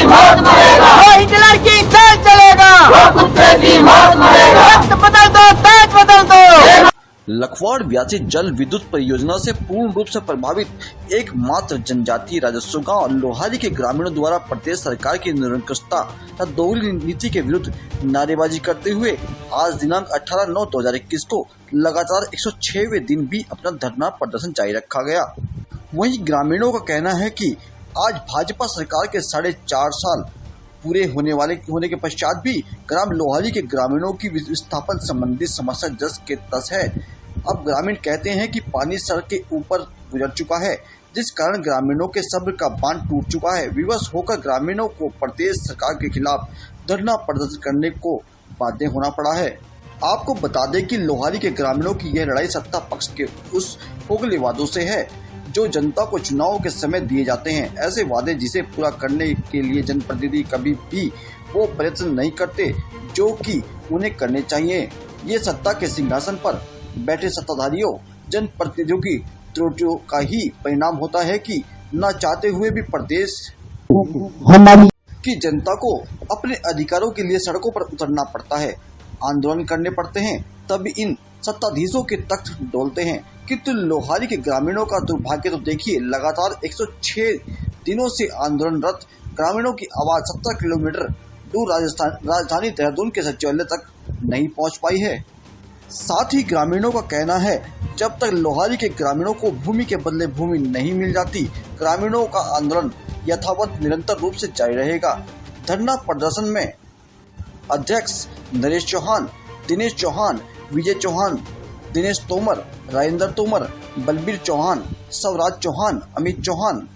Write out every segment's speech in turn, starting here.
मौत मरेगा, वो हिटलर की चाल चलेगा, वो कुत्ते की मौत मरेगा। वक्त बदल दो, ताज बदल दो। लखवाड़ ब्यासी जल विद्युत परियोजना से पूर्ण रूप से प्रभावित एकमात्र जनजातीय राजस्व गांव लोहारी के ग्रामीणों द्वारा प्रदेश सरकार की निरंकुशता तथा दोगली नीति के विरुद्ध नारेबाजी करते हुए आज दिनांक 18/9/2021 को लगातार 106वें दिन भी अपना धरना प्रदर्शन जारी रखा गया। वहीं ग्रामीणों का कहना है कि आज भाजपा सरकार के 4.5 साल पूरे होने के पश्चात भी ग्राम लोहारी के ग्रामीणों की विस्थापन संबंधी समस्या जस के तस है। अब ग्रामीण कहते हैं कि पानी सड़क के ऊपर गुजर चुका है, जिस कारण ग्रामीणों के सब्र का बांध टूट चुका है। विवश होकर ग्रामीणों को प्रदेश सरकार के खिलाफ धरना प्रदर्शन करने को बाध्य होना पड़ा है। आपको बता दें कि लोहारी के ग्रामीणों की यह लड़ाई सत्ता पक्ष के उस खोखले वादों से है जो जनता को चुनाव के समय दिए जाते हैं। ऐसे वादे जिसे पूरा करने के लिए जनप्रतिनिधि कभी भी वो प्रयत्न नहीं करते जो कि उन्हें करने चाहिए। ये सत्ता के सिंहासन पर बैठे सत्ताधारियों जनप्रतिनिधियों की त्रुटियों का ही परिणाम होता है कि न चाहते हुए भी प्रदेश की जनता को अपने अधिकारों के लिए सड़कों पर उतरना पड़ता है, आंदोलन करने पड़ते हैं, तब इन सत्ताधीशों के तख्त डोलते हैं। किंतु लोहारी के ग्रामीणों का दुर्भाग्य तो देखिए, लगातार 106 दिनों से आंदोलनरत ग्रामीणों की आवाज 70 किलोमीटर दूर राजधानी देहरादून के सचिवालय तक नहीं पहुंच पाई है। साथ ही ग्रामीणों का कहना है जब तक लोहारी के ग्रामीणों को भूमि के बदले भूमि नहीं मिल जाती, ग्रामीणों का आंदोलन यथावत निरंतर रूप से जारी रहेगा। धरना प्रदर्शन में अध्यक्ष नरेश चौहान, दिनेश चौहान, विजय चौहान, दिनेश तोमर, राजेंद्र तोमर, बलबीर चौहान, स्वराज चौहान, अमित चौहान,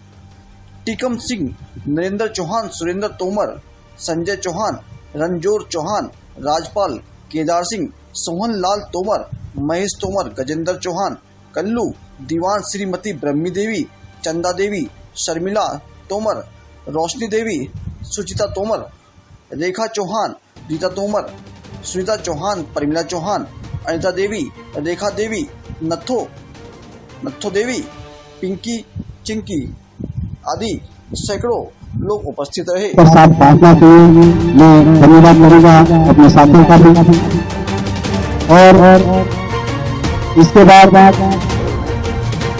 टीकम सिंह, नरेंद्र चौहान, सुरेंद्र तोमर, संजय चौहान, रंजोर चौहान, राजपाल, केदार सिंह, सोहन लाल तोमर, महेश तोमर, गजेंद्र चौहान, कल्लू, दीवान श्रीमती ब्रह्मी देवी, चंदा देवी, शर्मिला तोमर, रोशनी देवी, सुचिता तोमर, रेखा चौहान, रीता तोमर, सुनीता चौहान, परिमला चौहान, अनिता देवी, रेखा देवी, नत्थो देवी, पिंकी चिंकी आदि सैकड़ों लोग उपस्थित रहे। साथ बांटना के मैं धन्यवाद करूंगा अपने साथियों का भी। और इसके बाद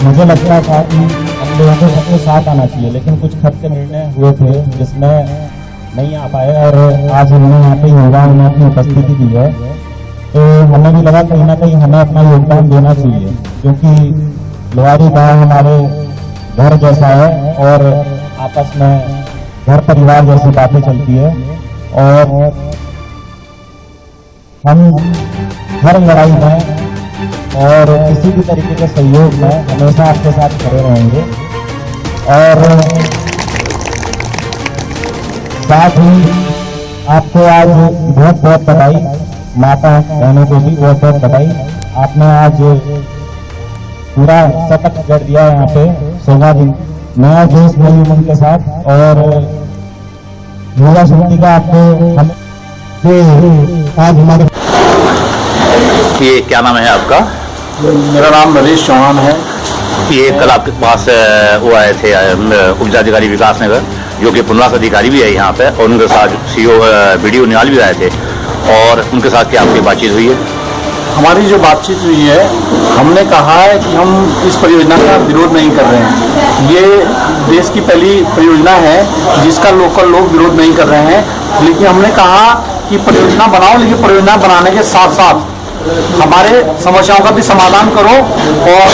मुझे लगता था कि हम लोगों को सबके साथ आना चाहिए, लेकिन कुछ खर्चे निर्णय हुए थे जिसमें नहीं आ पाए और आज उन्होंने यहाँ पे युवाओं ने अपनी उपस्थिति दी है, तो हमें भी लगा कहीं ना कहीं हमें अपना योगदान देना चाहिए, क्योंकि लोहारी गांव हमारे घर जैसा है और आपस में घर परिवार जैसी बातें चलती है और हम हर लड़ाई में और किसी भी तरीके के सहयोग में हमेशा आपके साथ खड़े रहेंगे। और साथ ही आपको आज बहुत बहुत बधाई, माता बहनों को भी बहुत बहुत बधाई। आपने आज पूरा शतक कर दिया यहाँ पे, सोलह दिन नया जोश नई उमंग के साथ। और युवा शक्ति का आपको आज हमारे ये क्या नाम है आपका? मेरा नाम नरेश चौहान है। ये कल आपके पास वो आए थे उपजिलाधिकारी विकास नगर, जो कि पुनर्वास अधिकारी भी है यहाँ पे, और उनके साथ सीओ बीडीओ निहाल भी आए थे, और उनके साथ क्या आपकी बातचीत हुई है? हमारी जो बातचीत हुई है, हमने कहा है कि हम इस परियोजना का विरोध नहीं कर रहे हैं। ये देश की पहली परियोजना है जिसका लोकल लोग विरोध नहीं कर रहे हैं, लेकिन हमने कहा कि परियोजना बनाओ, लेकिन परियोजना बनाने के साथ साथ हमारे समस्याओं का भी समाधान करो। और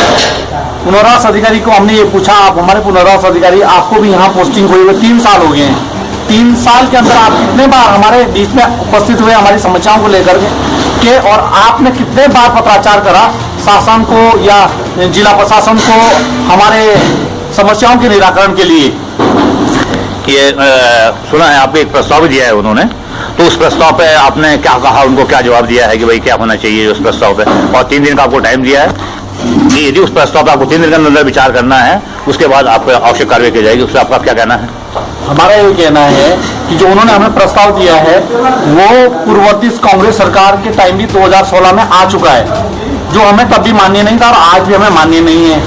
पुनर्वास अधिकारी को हमने ये पूछा, आप हमारे पुनर्वास अधिकारी, आपको भी यहाँ पोस्टिंग हुई हुई 3 साल हो गए हैं, 3 साल के अंदर आप कितने बार हमारे बीच में उपस्थित हुए हमारी समस्याओं को लेकर के, और आपने कितने बार पत्राचार करा शासन को या जिला प्रशासन को हमारे समस्याओं के निराकरण के लिए? ये सुना है आपको एक प्रस्ताव दिया है उन्होंने, तो उस प्रस्ताव पे आपने क्या कहा, उनको क्या जवाब दिया है कि भाई क्या होना चाहिए उस प्रस्ताव पे? और 3 दिन का आपको टाइम दिया है कि यदि उस प्रस्ताव पर आपको 3 दिन के अंदर विचार करना है, उसके बाद आपको आवश्यक कार्रवाई की जाएगी। उससे आपका क्या कहना है? हमारा ये कहना है कि जो उन्होंने हमें प्रस्ताव दिया है वो पूर्ववर्ती कांग्रेस सरकार के टाइम भी 2016 में आ चुका है, जो हमें तब भी मान्य नहीं था और आज भी हमें मान्य नहीं है।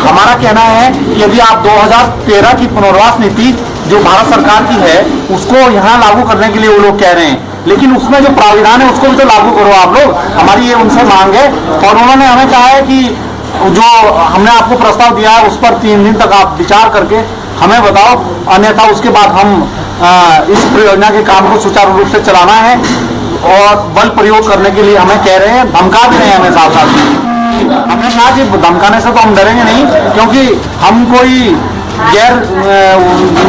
हमारा कहना है कि यदि आप 2013 की पुनर्वास नीति जो भारत सरकार की है उसको यहाँ लागू करने के लिए वो लोग कह रहे हैं, लेकिन उसमें जो प्राविधान है उसको भी तो लागू करो आप लोग। हमारी ये उनसे मांग है। और उन्होंने हमें कहा है कि जो हमने आपको प्रस्ताव दिया है उस पर 3 दिन तक आप विचार करके हमें बताओ, अन्यथा उसके बाद हम इस परियोजना के काम को सुचारू रूप से चलाना है और बल प्रयोग करने के लिए हमें कह रहे हैं, धमका भी रहे हैं हमें साथ साथ। हमने कहा कि धमकाने से तो हम डरेंगे नहीं, क्योंकि हम कोई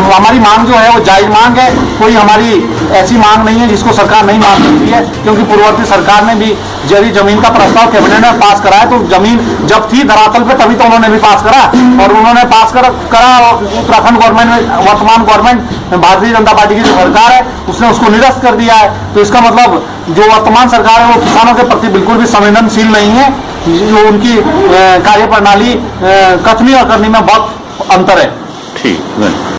हमारी मांग जो है वो जायज मांग है, कोई हमारी ऐसी मांग नहीं है जिसको सरकार नहीं मान सकती है। क्योंकि पूर्ववर्ती सरकार ने भी यदि जमीन का प्रस्ताव कैबिनेट में पास करा है तो जमीन जब थी धरातल पे तभी तो उन्होंने भी पास करा, और उन्होंने पास करा उत्तराखंड गवर्नमेंट में, वर्तमान गवर्नमेंट भारतीय जनता पार्टी की जो सरकार है उसने उसको निरस्त कर दिया है। तो इसका मतलब जो वर्तमान सरकार है वो किसानों के प्रति बिल्कुल भी संवेदनशील नहीं है। जो उनकी कार्यप्रणाली कथनी और करनी में बहुत अंतर है। ठीक है।